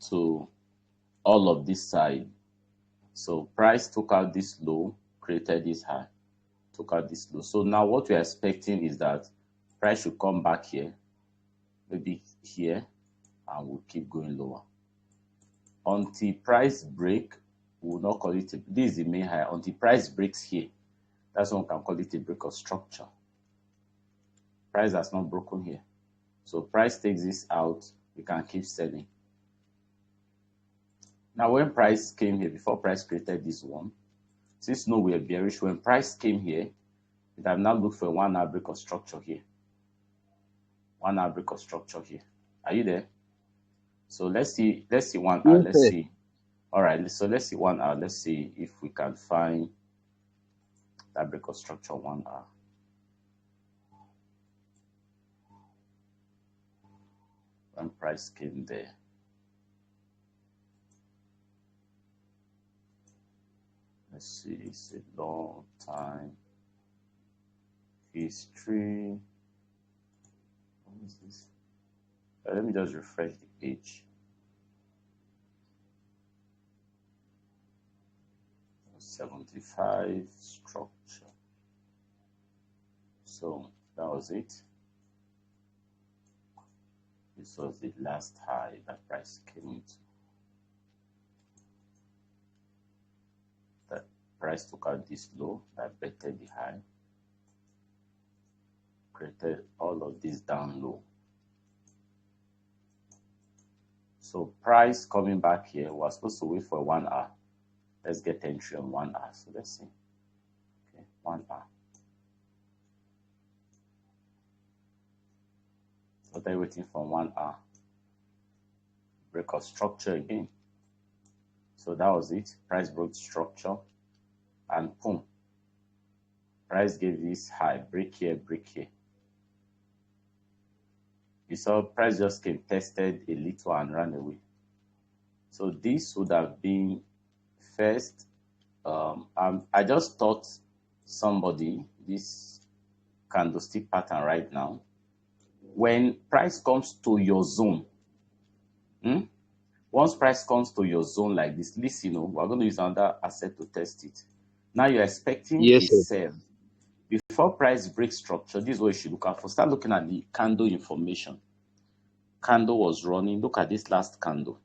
to all of this side. So price took out this low, created this high, took out this low. So now what we're expecting is that price should come back here, maybe here, and we'll keep going lower until price break. We will not call it this is the main high. Until price breaks here, that's when we can call it a break of structure. Price has not broken here, so price takes this out, we can keep selling. Now when price came here, before price created this one, since no we are bearish, when price came here, it have now looked for 1 hour break of structure here, 1 hour break of structure here. Are you there? So let's see 1 hour. Let's see. All right, so let's see 1 hour. Let's see if we can find that break of structure 1 hour. When price came there, let's see, it's a long time history. What is this? Let me just refresh the page. 75 structure. So that was it. This was the last high that price came into. That price took out this low that bettered the high, created all of this down low. So price coming back here, we're supposed to wait for 1 hour. Let's get entry on 1 hour. So let's see. Okay, 1 hour. So they're waiting for 1 hour. Break of structure again. So that was it. Price broke structure, and boom. Price gave this high. Break here, break here. You saw price just came, tested a little, and ran away. So this would have been first. I just thought somebody, this candlestick pattern right now, when price comes to your zone, once price comes to your zone like this, listen, we're going to use another asset to test it. Now you're expecting a sell. Before price breaks structure, this is what you should look at for. Start looking at the candle information. Candle was running. Look at this last candle.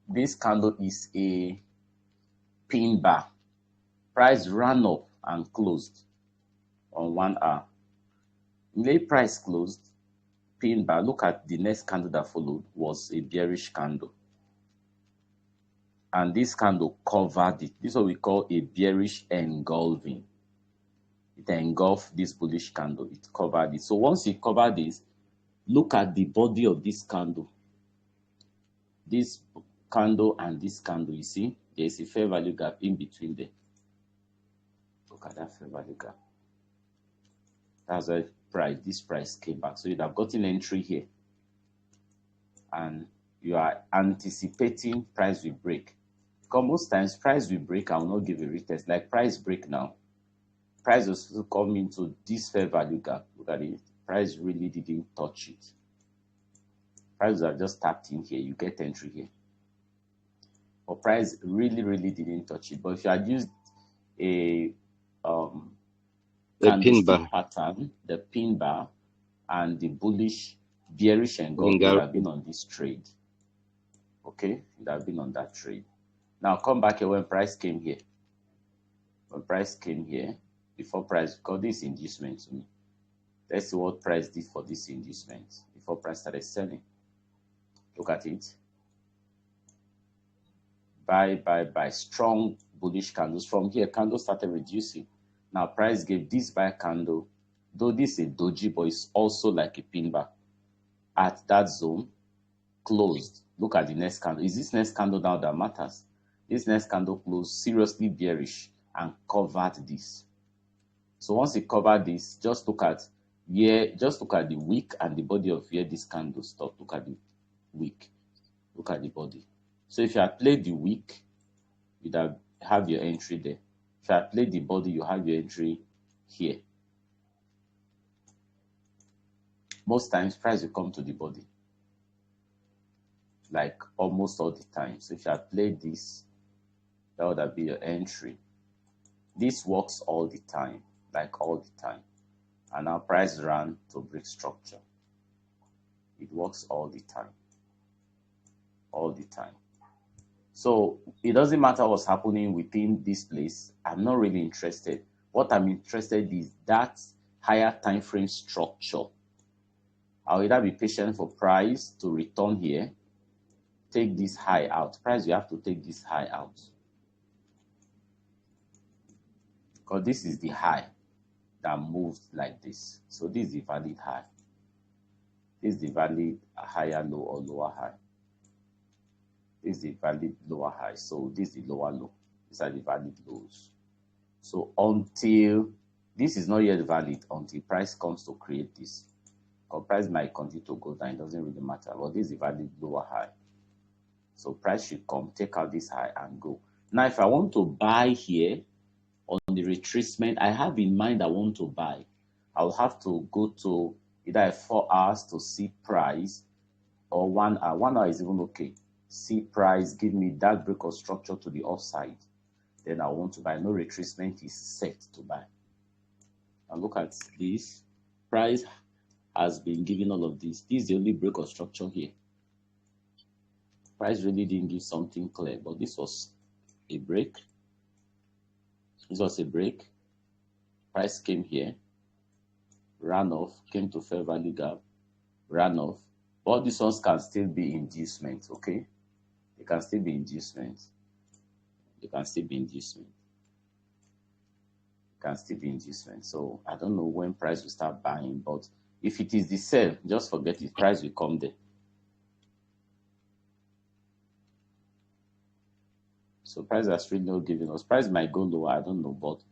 This candle is a pin bar. Price ran up and closed on 1 hour. Late price closed, pin bar. Look at the next candle that followed, was a bearish candle. And this candle covered it. This is what we call a bearish engulfing. It engulfed this bullish candle. It covered it. So once it covered this, look at the body of this candle. This candle and this candle, you see, there's a fair value gap in between them. Look at that fair value gap. That's why this price came back. So you'd have gotten entry here, and you are anticipating price will break. Because most times price will break, I will not give a retest. Like price break now, price was supposed to come into this fair value gap. Look at it. Price really didn't touch it. Prices are just tapped in here. You get entry here. But price really didn't touch it. But if you had used a pin bar pattern, the pin bar, and the bullish bearish engulf, would have been on this trade. Okay, would have been on that trade. Now come back here when price came here. When price came here, before price got this inducement to me. Let's see what price did for this inducement before price started selling. Look at it. Buy. Strong bullish candles. From here, candle started reducing. Now price gave this buy candle, though this is a doji, but it's also like a pin bar. At that zone, closed. Look at the next candle. Is this next candle now that matters? This next candle closed seriously bearish and covered this. So once it covered this, just look at the wick and the body of where this candle stopped. Look at the wick. Look at the body. So if you had played the wick, you'd have your entry there. If you had played the body, you have your entry here. Most times, price will come to the body. like almost all the time. So if you had played this, that would have been your entry. This works all the time, like all the time. And now price ran to break structure. It works all the time. All the time. So it doesn't matter what's happening within this place. I'm not really interested. What I'm interested is that higher time frame structure. I'll either be patient for price to return here, take this high out. Price, you have to take this high out. Because this is the high that moves like this. So this is the valid high. This is the valid higher low or lower high. This is the valid lower high. So this is the lower low. These are the valid lows. So until this is not yet valid until price comes to create this. Because price might continue to go down. It doesn't really matter. But this is the valid lower high. So price should come, take out this high and go. Now, if I want to buy here on the retracement, I have in mind I want to buy. I'll have to go to either 4 hours to see price or 1 hour. 1 hour is even okay. See price, give me that break of structure to the upside. Then I want to buy. No retracement is set to buy. Now look at this. Price has been given all of this. This is the only break of structure here. Price really didn't give something clear, but this was a break. This was a break. Price came here, ran off, came to fair value gap, ran off. But these ones can still be inducement, okay? They can still be inducement. They can still be inducement. Can still be inducement. So I don't know when price will start buying, but if it is the sell, just forget it. Price will come there. So price has really not given us. Price might go lower, I don't know, but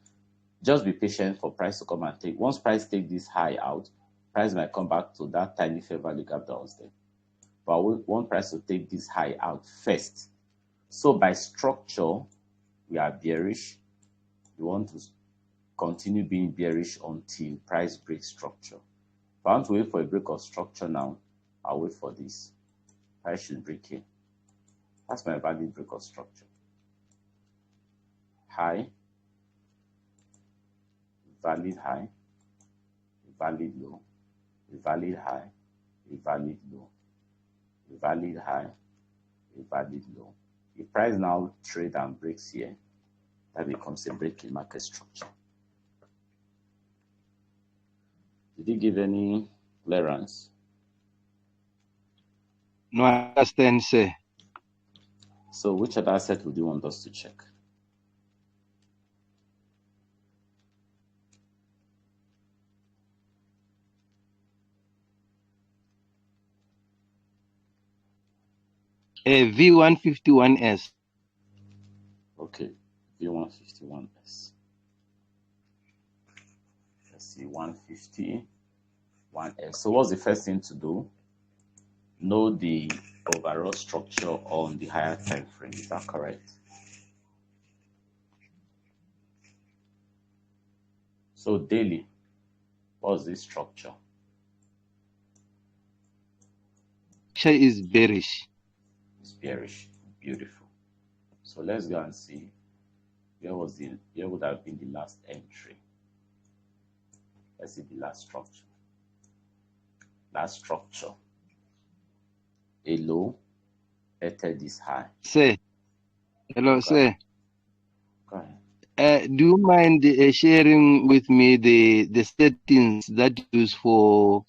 just be patient for price to come and take. Once price take this high out, price might come back to that tiny fair value gap that was there. But we want price to take this high out first. So by structure, we are bearish. We want to continue being bearish until price breaks structure. If I want to wait for a break of structure now, I'll wait for this. Price should break here. That's my valid break of structure. High, valid high, valid low, valid high, valid low, valid high, valid low. If price now trade and breaks here, that becomes a break in market structure. Did he give any clearance? No, I understand, sir. So which other asset would you want us to check? V151S. Okay, V151S. Let's see, 151S. So what's the first thing to do? Know the overall structure on the higher time frame. Is that correct? So daily, what's this structure? Is bearish. It's bearish. Beautiful. So let's go and see where would have been the last entry. Let's see the last structure. Last structure. A low, entered this high. Sir. Hello, sir. Go ahead. Do you mind sharing with me the settings that you use for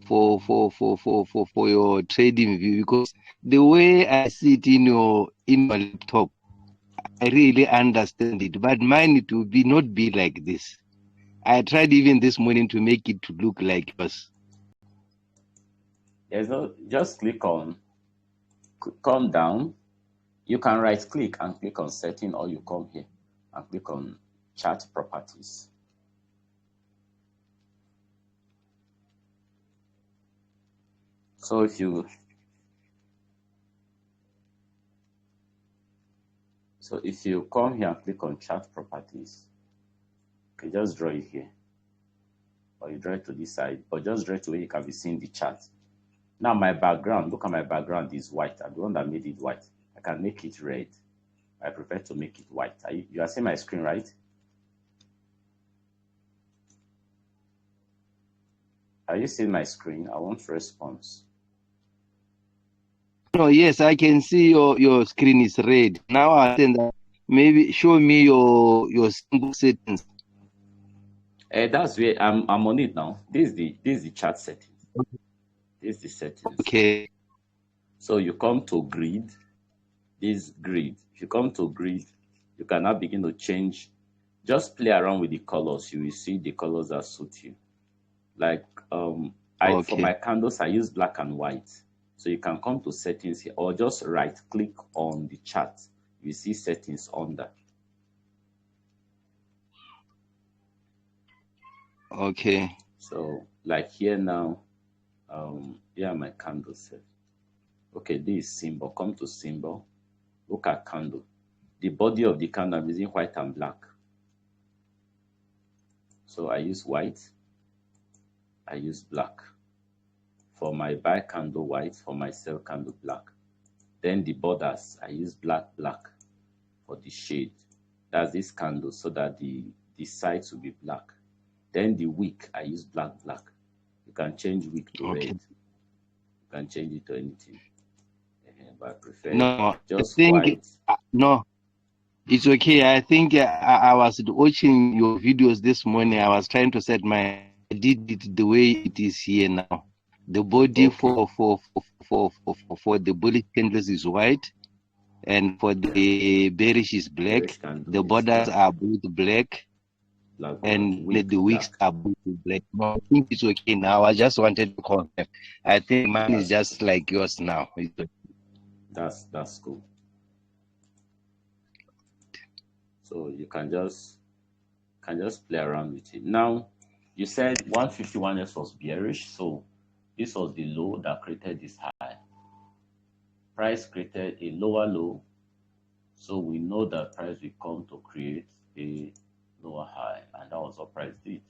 your trading view? Because the way I see it in your laptop, I really understand it, but mine it will not be like this. I tried even this morning to make it to look like yours. There's no, just come down. You can right click and click on setting, or you come here and click on chart properties. So if you come here and click on chart properties, you can just draw it here, or you draw it to this side, but just draw it to where you can be seeing the chart. Now my background, look at my background is white. I'm the one that made it white. I can make it red. I prefer to make it white. You are seeing my screen, right? Are you seeing my screen? I want response. No, yes, I can see your screen is red. Now I think that maybe show me your symbol settings. That's where I'm on it now. This is the chart settings. This is the settings. Okay. So you come to grid. This grid. If you come to grid, you can now begin to change. Just play around with the colors. You will see the colors that suit you. Like for my candles, I use black and white. So you can come to settings here, or just right click on the chart. You see settings under. Okay. So like here now, here are my candles set. Okay, this is symbol. Come to symbol. Look at candle. The body of the candle, I'm using white and black. So I use white. I use black. For my buy candle white, for my sell candle black. Then the borders, I use black for the shade. That's this candle, so that the sides will be black. Then the wick, I use black. You can change wick to red. You can change it to anything. But I prefer just white. No, it's okay. I think I was watching your videos this morning. I was trying to set I did it the way it is here now. The body for the bullish candles is white, and for the bearish is black. The borders are both black, and the wicks are both black. No, I think it's okay now. I just wanted to confirm. I think mine is just like yours now. That's cool. So you can just play around with it. Now, you said 151S was bearish, so this was the low that created this high. Price created a lower low, so we know that price will come to create a lower high, and that was what price did.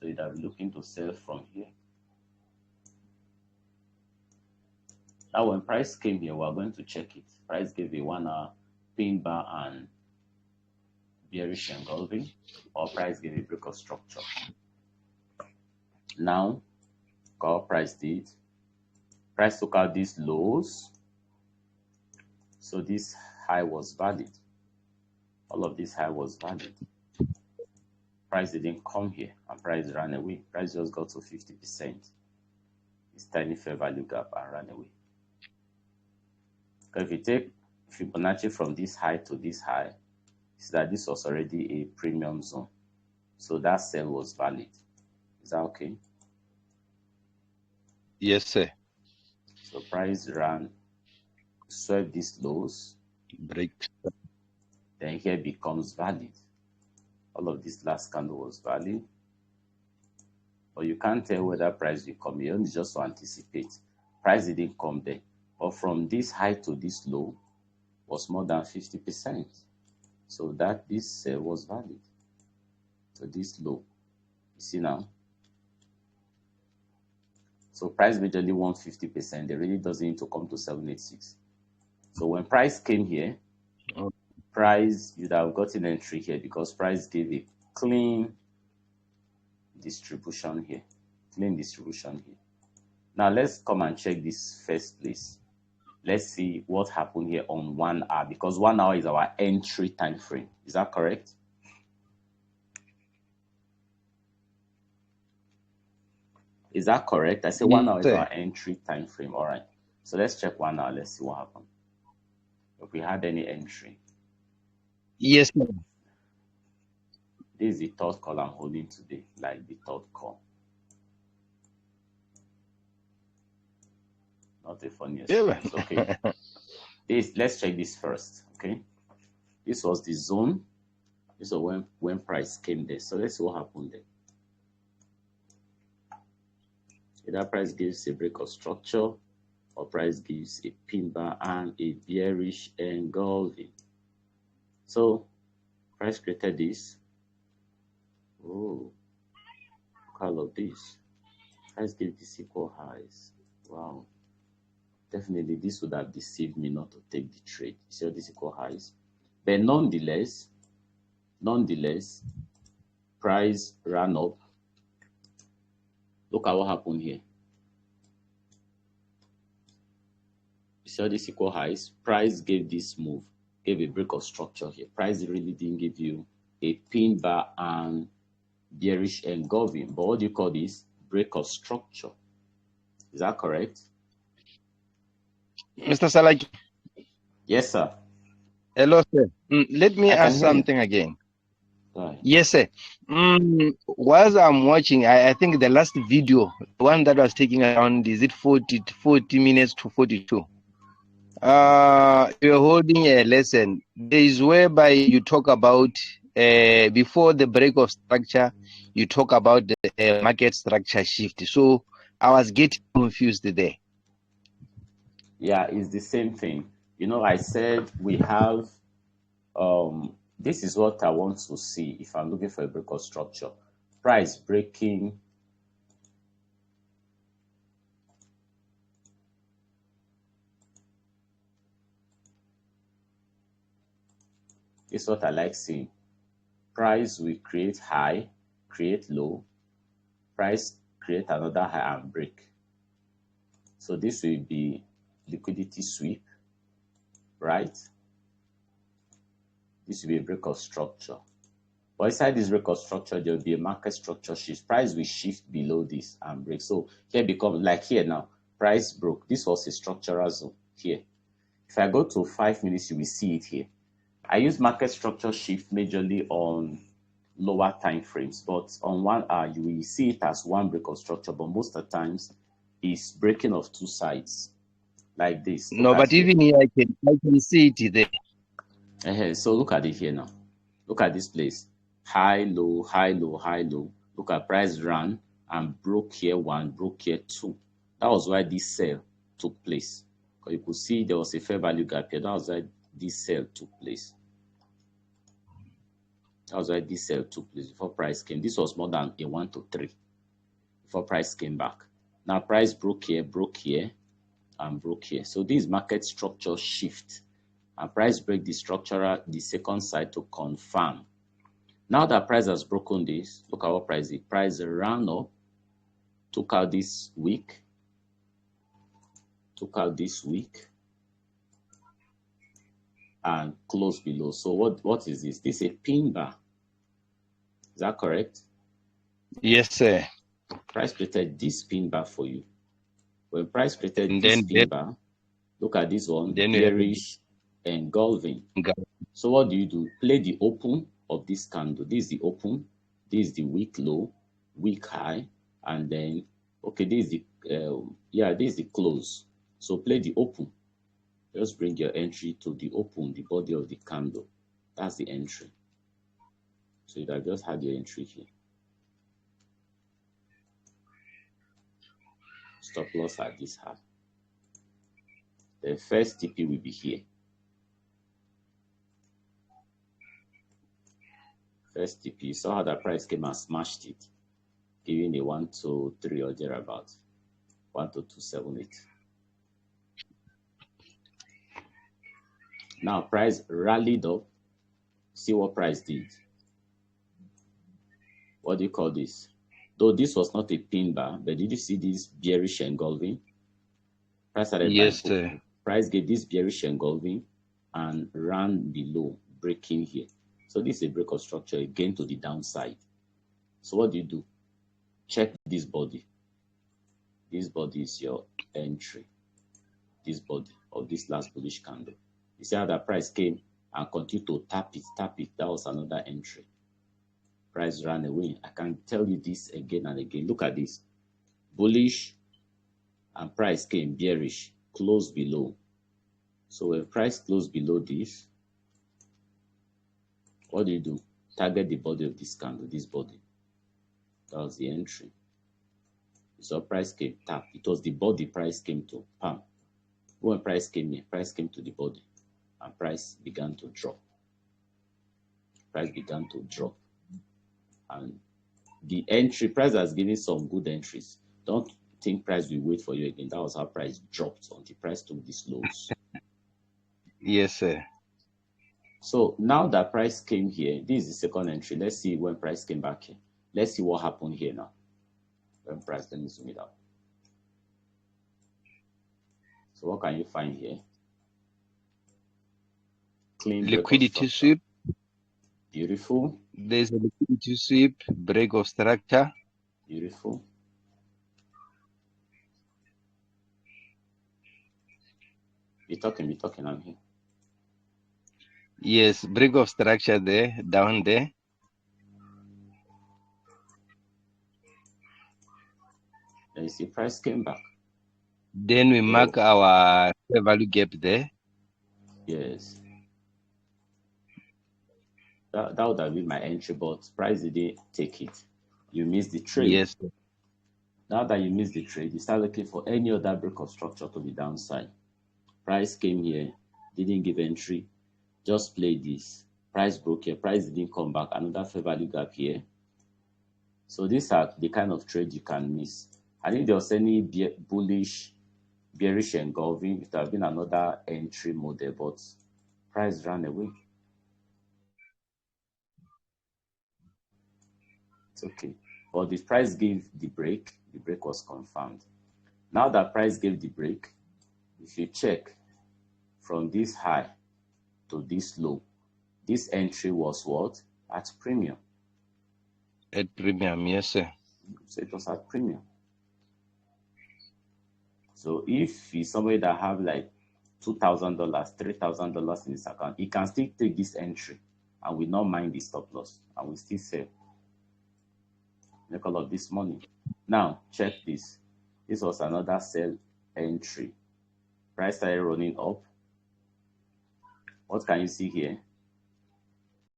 So it will be looking to sell from here. Now, when price came here, we're going to check it. Price gave a 1 hour pin bar and bearish engulfing, or price gave a break of structure. Now, what price did? Price took out these lows, so this high was valid. All of this high was valid. Price didn't come here, and price ran away. Price just got to 50%. This tiny fair value gap and ran away. Because if you take Fibonacci from this high to this high, is that this was already a premium zone. So that sell was valid. Is that okay? Yes, sir. So price ran, swept these lows, break. Then here becomes valid. All of this last candle was valid. But you can't tell whether price will come. You only just to anticipate. Price didn't come there. But from this high to this low was more than 50%. So that this was valid. So this low, you see now. So price majorly won 50%. It really doesn't need to come to 786. So when price came here, price, you'd have gotten entry here because price gave a clean distribution here. Clean distribution here. Now let's come and check this first place. Let's see what happened here on 1 hour, because 1 hour is our entry time frame. Is that correct? Is that correct? I say 1 hour is our entry time frame. All right. So let's check 1 hour. Let's see what happened. If we had any entry. Yes, ma'am. This is the third call I'm holding today, like the third call. Not a funny experience. Okay. Let's check this first. Okay. This was the zone. This was when price came there. So let's see what happened there. Either price gives a break of structure, or price gives a pin bar and a bearish engulfing. So price created this. Oh, look at all of this. Price gave this equal highs. Wow. Definitely, this would have deceived me not to take the trade. You see all these equal highs. But nonetheless, price ran up. Look at what happened here. You see all these equal highs. Price gave this move, gave a break of structure here. Price really didn't give you a pin bar and bearish engulfing. But what do you call this? Break of structure. Is that correct? Mr. Salaki. Yes, sir. Hello, sir. Let me I can ask hear you. something again. Right. Yes, sir. Whilst I'm watching, I think the last video, the one that was taking around, is it 40 minutes to 42? You're holding a lesson. There is whereby you talk about, before the break of structure, you talk about the market structure shift. So I was getting confused there. Yeah, it's the same thing. You know, I said we have, this is what I want to see if I'm looking for a break of structure. Price breaking. This is what I like seeing. Price will create high, create low. Price create another high and break. So this will be liquidity sweep, right? This will be a break of structure. But inside this break of structure, there will be a market structure shift. Price will shift below this and break. So here becomes like here now. Price broke. This was a structural zone here. If I go to 5 minutes, you will see it here. I use market structure shift majorly on lower time frames, but on 1 hour, you will see it as one break of structure, but most of the times it's breaking of two sides like this. Look No, at but here. even here, I can see it there. So look at it here now. Look at this place. High, low, high, low, high, low. Look at price ran and broke here one, broke here two. That was why this sale took place. Because you could see there was a fair value gap here. That was why this sale took place. That was why this sale took place before price came. This was more than a 1 to 3 before price came back. Now price broke here, and broke here. So this market structure shift. And price break the structural, the second side to confirm. Now that price has broken this, look at what price did. Price ran up, took out this week, and closed below. So what is this? This is a pin bar. Is that correct? Yes, sir. Price created this pin bar for you. When price created this pin bar, look at this one, bearish engulfing. So what do? Play the open of this candle. This is the open, this is the week low, week high, and then okay, this is the this is the close. So play the open. Just bring your entry to the open, the body of the candle. That's the entry. So you have just had your entry here. Stop loss at this high. The first TP will be here. First TP, you saw how the price came and smashed it, giving a 1 to 3 or thereabout, 1 to 278. Now price rallied up. See what price did. What do you call this? Though this was not a pin bar, but did you see this bearish engulfing? Price started yes, sir. Price gave this bearish engulfing and ran below, breaking here. So this is a break of structure again to the downside. So what do? Check this body. This body is your entry. This body of this last bullish candle. You see how that price came and continued to tap it. That was another entry. Price ran away. I can tell you this again and again. Look at this. Bullish and price came bearish, closed below. So when price closed below this, what do? Target the body of this candle, this body. That was the entry. So price came tap. It was the body price came to. Pam. When price came here, price came to the body and price began to drop. Price began to drop. And the entry price has given some good entries. Don't think price will wait for you again. That was how price dropped until price took these lows. Yes, sir. So now that price came here, this is the second entry. Let's see when price came back here. Let's see what happened here now. When price, let me zoom it out. So what can you find here? Clean Liquidity sweep. Beautiful. There's a liquidity sweep, break of structure. Beautiful. Be talking, I'm here. Yes, break of structure there, down there. Then you see price came back. Then we mark our fair value gap there. Yes. That would have been my entry, but price didn't take it. You missed the trade. Yes. Now that you missed the trade, you start looking for any other break of structure to the downside. Price came here, didn't give entry, just play this. Price broke here, price didn't come back, another fair value gap here. So these are the kind of trade you can miss. And if there was any bullish, bearish engulfing, it would have been another entry model, but price ran away. It's okay. But the price gave the break was confirmed. Now that price gave the break, if you check from this high to this low, this entry was what? At premium. At premium, yes, sir. So it was at premium. So if he's somebody that have like $2,000, $3,000 in his account, he can still take this entry and will not mind the stop loss and will still sell. Make all of this money. Now, check this. This was another sell entry. Price started running up. What can you see here?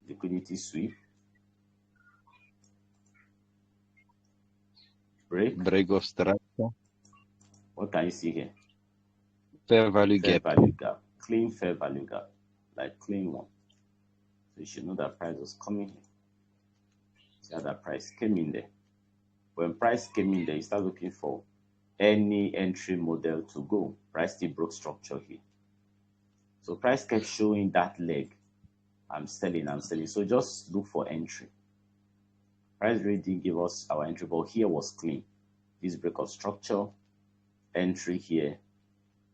Liquidity sweep. Break of structure. What can you see here? Fair value gap. Clean fair value gap. Like clean one. So you should know that price was coming here. See how that price came in there. When price came in there, you start looking for any entry model to go. Price still broke structure here. So price kept showing that leg. I'm selling. So just look for entry. Price really didn't give us our entry, but here was clean. This break of structure, entry here,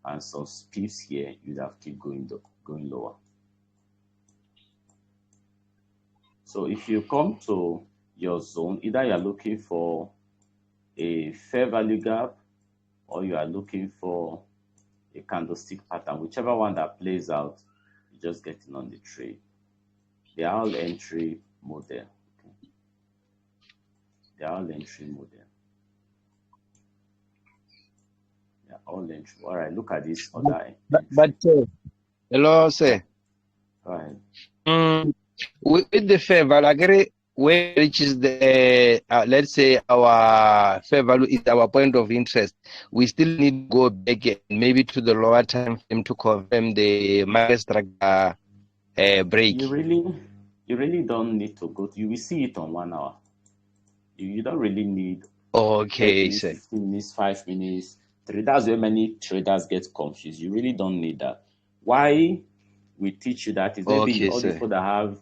and some pips here, you'd have keep going lower. So if you come to your zone, either you are looking for a fair value gap or you are looking for a candlestick pattern, whichever one that plays out, you just get in on the trade. They are all entry model. Okay. They are all entry model. They are all entry. All right, look at this other But hello, sir. Go ahead. With the fair value, I agree. When it reaches the, let's say our fair value is our point of interest, we still need to go back maybe to the lower time frame to confirm the market structure break. You really don't need to go. You will see it on 1 hour. You don't really need 10 minutes, 15 minutes, 5 minutes. That's where many traders get confused. You really don't need that. Why we teach you that is maybe all the people that have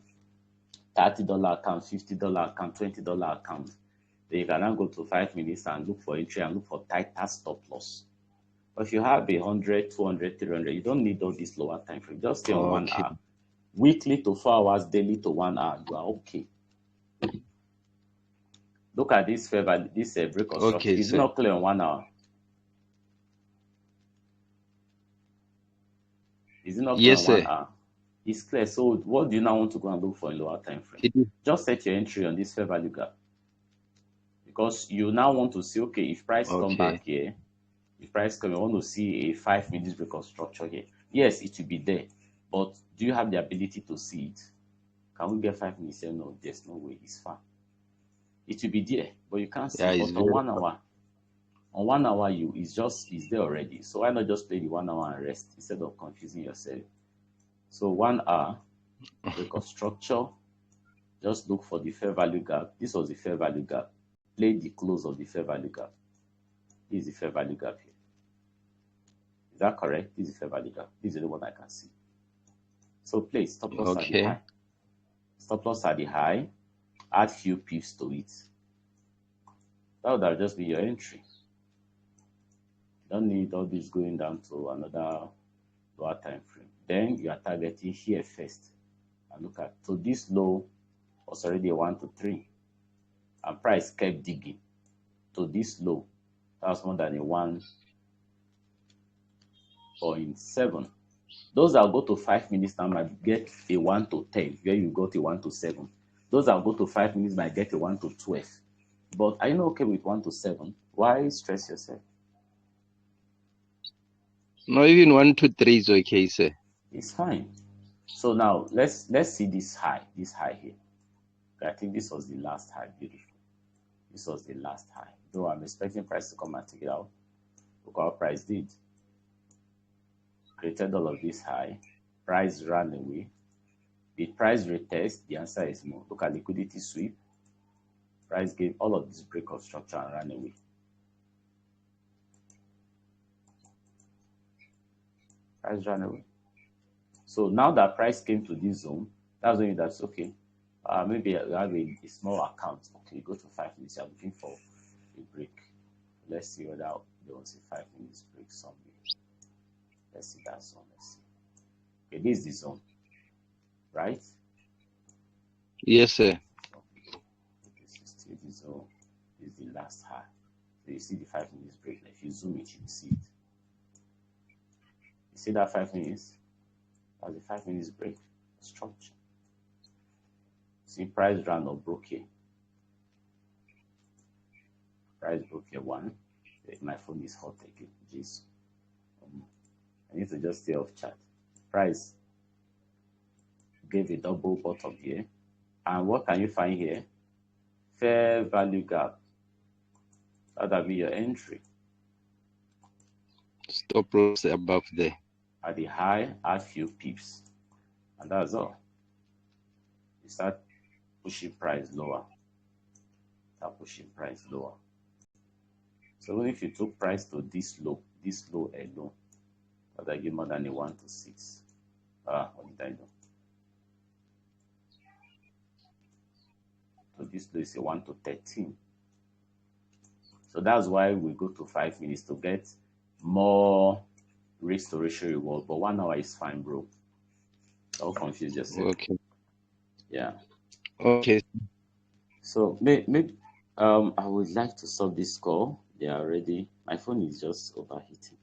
$30 account, $50 account, $20 account. Then you can now go to 5 minutes and look for entry and look for tighter stop loss. But if you have 100, 200, 300, you don't need all this lower time frame. Just stay on 1 hour. Weekly to 4 hours, daily to 1 hour, you are okay. Look at this favor, this break of structure. It's not clear on 1 hour. Is it not clear on 1 hour? It's clear. So what do you now want to go and look for in lower time frame? Just set your entry on this fair value gap. Because you now want to see, okay, if price come back here, if price come, you want to see a 5 minutes break of structure here. Yes, it will be there. But do you have the ability to see it? Can we get 5 minutes here? No, there's no way. It's far. It will be there, but you can't see it. But on 1 hour, on 1 hour, it's there already. So why not just play the 1 hour and rest instead of confusing yourself? So 1 hour, break of structure, just look for the fair value gap. This was the fair value gap. Play the close of the fair value gap. This is the fair value gap here. Is that correct? This is the fair value gap. This is the one I can see. So place stop loss at the high. Stop loss at the high. Add few pips to it. That would have just be your entry. You don't need all this going down to another lower time frame. Then you are targeting here first. And look at, so this low was already a 1 to 3. And price kept digging to this low. That was more than a 1.7. Those that go to 5 minutes now might get a 1 to 10, where you got a 1 to 7. Those that go to 5 minutes might get a 1 to 12. But are you not okay with 1 to 7? Why stress yourself? No, even 1 to 3 is okay, sir. It's fine. So now let's see this high here. I think this was the last high. Beautiful. This was the last high. Though I'm expecting price to come and take it out. Look what price did. Created all of this high. Price ran away. Did price retest? The answer is no. Look at liquidity sweep. Price gave all of this break of structure and ran away. Price ran away. So now that price came to this zone, that's when that's okay. Maybe you have a small account. Okay, go to 5 minutes. You're looking for a break. Let's see whether there was a 5 minutes break somewhere. Let's see that zone. Let's see. Okay, this is the zone, right? Yes, sir. Okay. This is still the zone. This is the last high. So you see the 5 minutes break. If you zoom it, you see it. You see that 5 minutes? That's the 5 minutes break structure. See, price ran or broke here. Price broke here 1. My phone is hot again. Jeez. I need to just stay off chat. Price gave a double bottom here. And what can you find here? Fair value gap. That'll be your entry. Stop loss above there. At the high, add few pips. And that's all. You start pushing price lower. Start pushing price lower. So even if you took price to this low alone, that'll give more than a 1 to 6. What did I do? So this low is a 1 to 13. So that's why we go to 5 minutes to get more risk to ratio reward. But 1 hour is fine, bro. Don't confuse yourself. Okay. Yeah. Okay. So maybe I would like to stop this call. They are ready. My phone is just overheating.